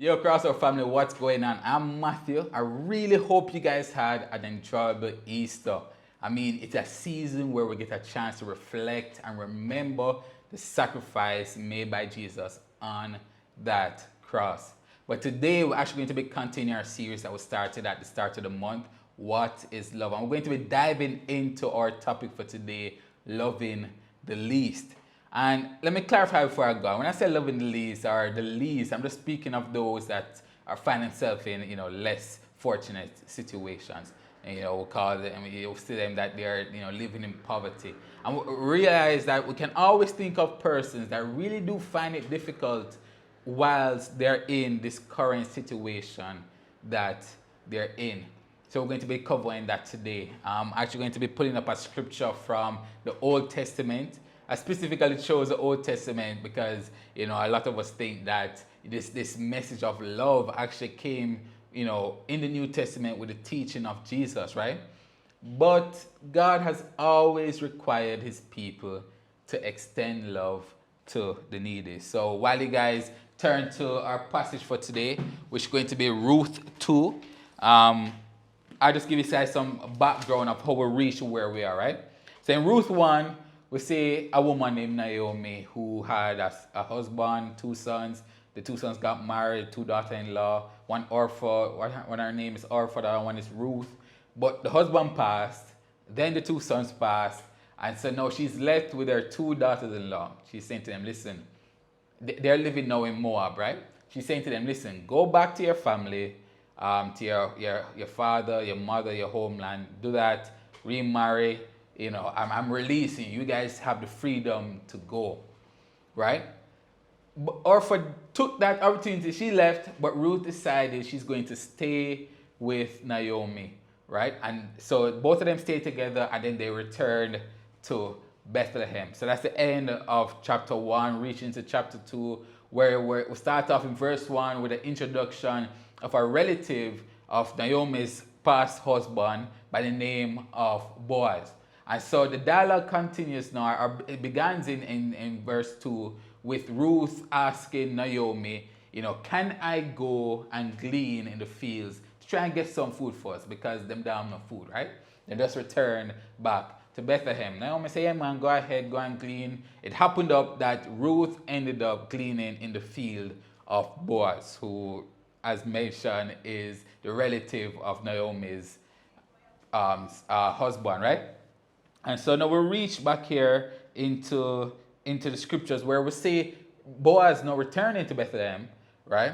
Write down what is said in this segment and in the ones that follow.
Yo, Crossroad family, what's going on? I'm Matthew. I really hope you guys had an enjoyable Easter. I mean, it's a season where we get a chance to reflect and remember the sacrifice made by Jesus on that cross. But today, we're actually going to be continuing our series that we started at the start of the month, What is Love? And we're going to be diving into our topic for today, loving the least. And let me clarify before I go. When I say loving the least or the least, I'm just speaking of those that are finding themselves in, less fortunate situations. And, we'll call them, we'll see them that they're, living in poverty. And we realize that we can always think of persons that really do find it difficult whilst they're in this current situation that they're in. So we're going to be covering that today. I'm actually going to be putting up a scripture from the Old Testament. I specifically chose the Old Testament because, a lot of us think that this message of love actually came, in the New Testament with the teaching of Jesus, right? But God has always required his people to extend love to the needy. So while you guys turn to our passage for today, which is going to be Ruth 2, I'll just give you guys some background of how we reached where we are, right? So in Ruth 1, we see a woman named Naomi who had a husband, two sons. The two sons got married, two daughters-in-law, one Orpha, one her name is Orpha, the other one is Ruth. But the husband passed, then the two sons passed, and so now she's left with her two daughters-in-law. She's saying to them, listen, they're living now in Moab, right? She's saying to them, listen, go back to your family, to your father, your mother, your homeland. Do that, remarry. I'm releasing you. You guys have the freedom to go, right? Orpha took that opportunity. She left, but Ruth decided she's going to stay with Naomi, right? And so both of them stayed together, and then they returned to Bethlehem. So that's the end of chapter 1, reaching to chapter 2, where we start off in verse 1 with the introduction of a relative of Naomi's past husband by the name of Boaz. And so the dialogue continues now, or it begins in verse 2 with Ruth asking Naomi, can I go and glean in the fields to try and get some food for us because them don't have no food, right? They just returned back to Bethlehem. Naomi said, yeah man, go ahead, go and glean. It happened up that Ruth ended up gleaning in the field of Boaz, who, as mentioned, is the relative of Naomi's husband, right? And so now we reach back here into the scriptures where we see Boaz now returning to Bethlehem, right?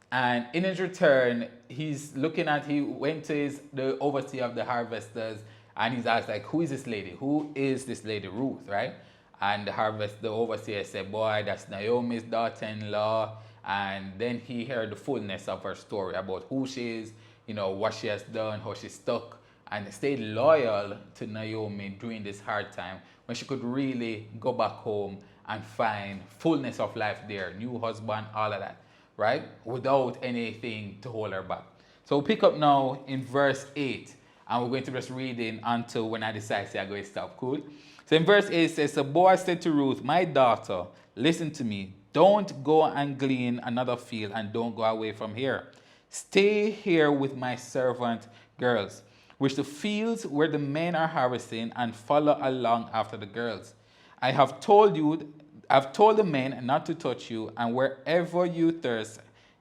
And in his return, he went to the overseer of the harvesters, and he's asked, like, who is this lady? Who is this lady, Ruth, right? And the overseer said, boy, that's Naomi's daughter-in-law. And then he heard the fullness of her story about who she is, what she has done, how she stuck and stayed loyal to Naomi during this hard time when she could really go back home and find fullness of life there, new husband, all of that, right? Without anything to hold her back. So we'll pick up now in verse 8, and we're going to just read in until when I decide I'm going to stop, cool? So in verse 8 it says, so Boaz said to Ruth, my daughter, listen to me. Don't go and glean another field and don't go away from here. Stay here with my servant girls, which the fields where the men are harvesting, and follow along after the girls. I've told the men not to touch you, and wherever you thirst,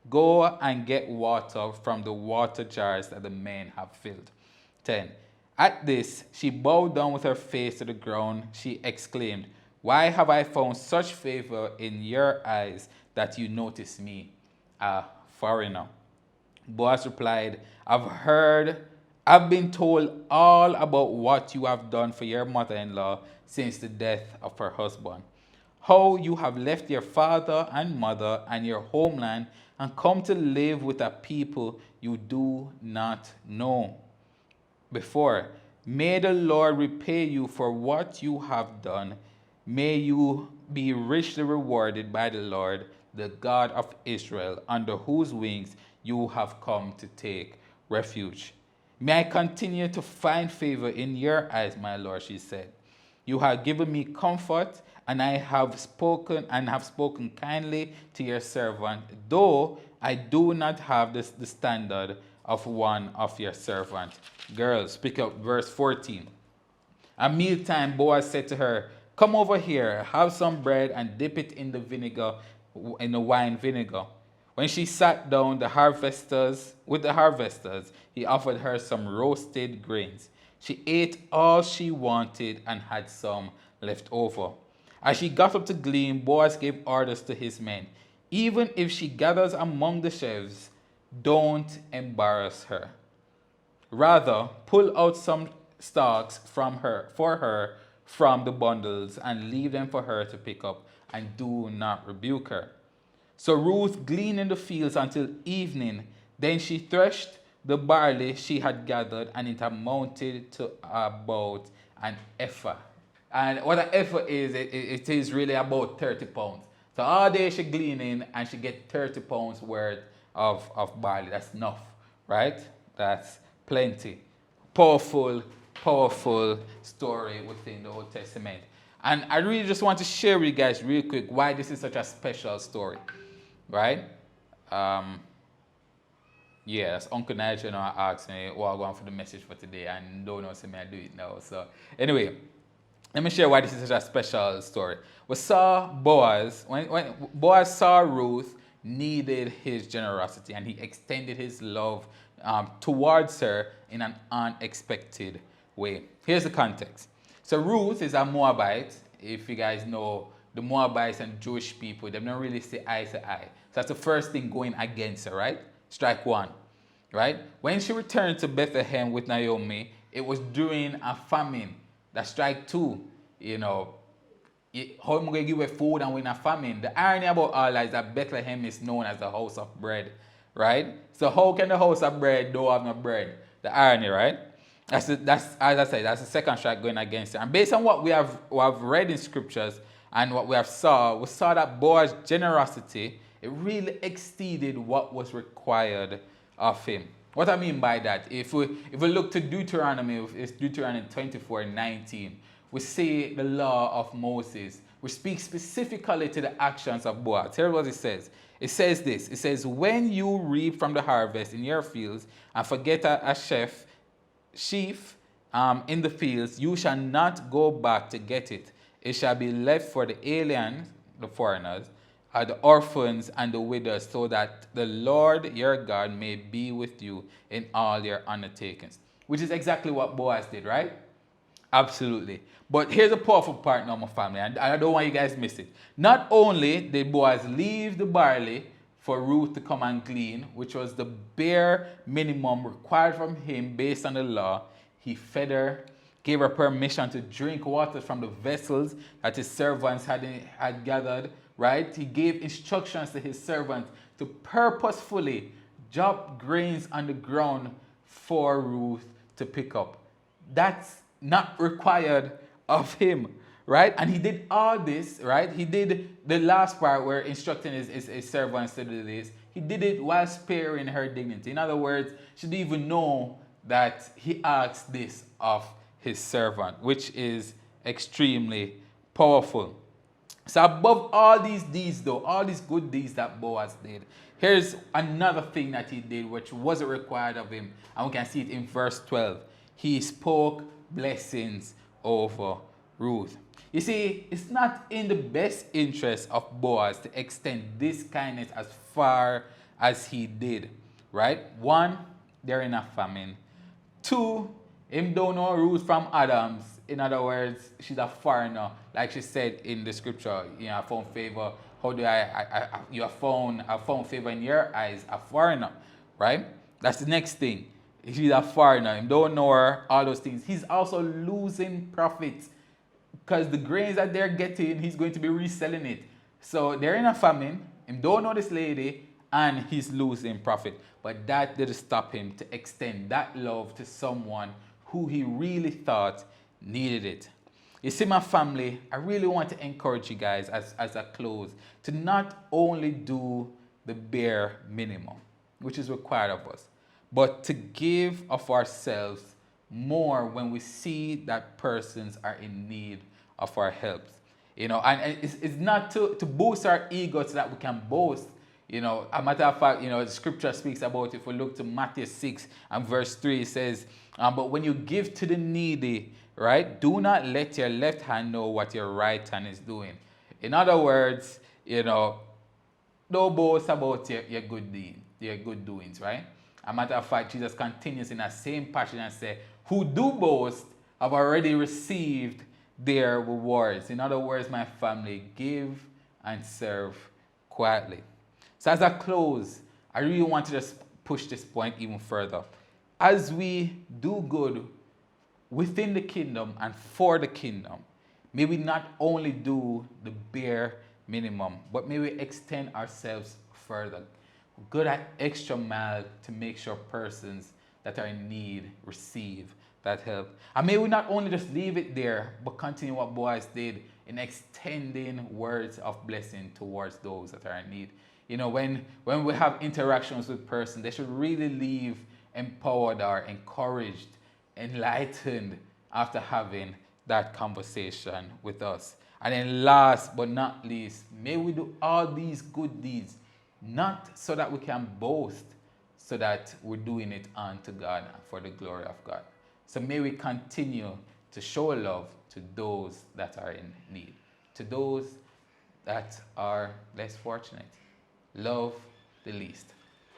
go and get water from the water jars that the men have filled. 10. At this, she bowed down with her face to the ground. She exclaimed, why have I found such favor in your eyes that you notice me, a foreigner? Boaz replied, I've been told all about what you have done for your mother-in-law since the death of her husband. How you have left your father and mother and your homeland and come to live with a people you do not know before. May the Lord repay you for what you have done. May you be richly rewarded by the Lord, the God of Israel, under whose wings you have come to take refuge. May I continue to find favor in your eyes, my Lord, she said. You have given me comfort, and I have spoken kindly to your servant, though I do not have the standard of one of your servants. Girls, pick up verse 14. At mealtime, Boaz said to her, come over here, have some bread and dip it in the vinegar, in the wine vinegar. When she sat down, with the harvesters, he offered her some roasted grains. She ate all she wanted and had some left over. As she got up to glean, Boaz gave orders to his men. Even if she gathers among the sheaves, don't embarrass her. Rather, pull out some stalks for her from the bundles and leave them for her to pick up, and do not rebuke her. So Ruth gleaned in the fields until evening. Then she threshed the barley she had gathered, and it amounted to about an ephah. And what an ephah is, it is really about 30 pounds. So all day she gleaning and she get 30 pounds worth of barley. That's enough, right? That's plenty. Powerful, powerful story within the Old Testament. And I really just want to share with you guys real quick why this is such a special story, right? Yes, Uncle Nigel asked me what I'm going for the message for today, and don't know, so me I do it now. So anyway, let me share why this is such a special story. We saw Boaz, when Boaz saw Ruth needed his generosity, and he extended his love towards her in an unexpected way. Here's the context. So Ruth is a Moabite. If you guys know, the Moabites and Jewish people, they don't really see eye to eye. So that's the first thing going against her, right? Strike one, right? When she returned to Bethlehem with Naomi, it was during a famine. That's strike two. You know, how am I going to give her food and we're in a famine? The irony about all that is that Bethlehem is known as the house of bread, right? So how can the house of bread don't have no bread? The irony, right? That's as I said, that's the second strike going against it. And based on what we have read in scriptures and what we saw that Boaz's generosity, it really exceeded what was required of him. What I mean by that, if we look to Deuteronomy, it's Deuteronomy 24:19, we see the law of Moses, which speaks specifically to the actions of Boaz. Here's what it says. It says this. It says, when you reap from the harvest in your fields and forget a sheaf in the fields, you shall not go back to get it. It shall be left for the aliens, the foreigners, the orphans and the widows, so that the Lord your God may be with you in all your undertakings. Which is exactly what Boaz did, right? Absolutely. But here's a powerful part now, my family, and I don't want you guys to miss it. Not only did Boaz leave the barley for Ruth to come and glean, which was the bare minimum required from him based on the law, he fed her, gave her permission to drink water from the vessels that his servants had gathered, right? He gave instructions to his servants to purposefully drop grains on the ground for Ruth to pick up. That's not required of him, right? And he did all this, right? He did the last part where instructing his servants to do this. He did it while sparing her dignity. In other words, she didn't even know that he asked this of his servant, which is extremely powerful. So above all these deeds though, all these good deeds that Boaz did, here's another thing that he did which wasn't required of him. And we can see it in verse 12. He spoke blessings over Ruth. You see, it's not in the best interest of Boaz to extend this kindness as far as he did, right? One, they're in a famine. Two, him don't know Ruth from Adams. In other words, she's a foreigner. Like she said in the scripture, you know, I found favor. How do I found favor in your eyes, a foreigner, right? That's the next thing. She's a foreigner. Him don't know her, all those things. He's also losing profits because the grains that they're getting, he's going to be reselling it. So they're in a famine. Him don't know this lady, and he's losing profit. But that didn't stop him to extend that love to someone who he really thought needed it. You see, my family, I really want to encourage you guys as I close to not only do the bare minimum, which is required of us, but to give of ourselves more when we see that persons are in need of our help. You know, and it's not to boost our ego so that we can boast, A matter of fact, the scripture speaks about, if we look to Matthew 6 and verse 3, it says, but when you give to the needy, right, do not let your left hand know what your right hand is doing. In other words, don't boast about your good doings, right? A matter of fact, Jesus continues in that same passage and says, who do boast have already received their rewards. In other words, my family, give and serve quietly. So as I close, I really want to just push this point even further. As we do good within the kingdom and for the kingdom, may we not only do the bare minimum, but may we extend ourselves further. Go that extra mile to make sure persons that are in need receive that help. And may we not only just leave it there, but continue what Boaz did in extending words of blessing towards those that are in need. When we have interactions with persons, they should really leave empowered or encouraged, enlightened after having that conversation with us. And then last but not least, may we do all these good deeds, not so that we can boast, so that we're doing it unto God and for the glory of God. So may we continue to show love to those that are in need, to those that are less fortunate. Love the least.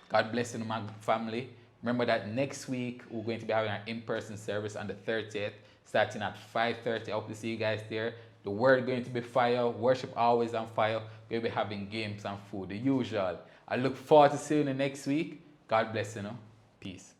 God bless you, my family. Remember that next week we're going to be having an in-person service on the 30th, starting at 5:30. I hope to see you guys there. The word going to be fire, worship always on fire. We'll be having games and food, the usual. I look forward to seeing you next week. God bless you. Peace.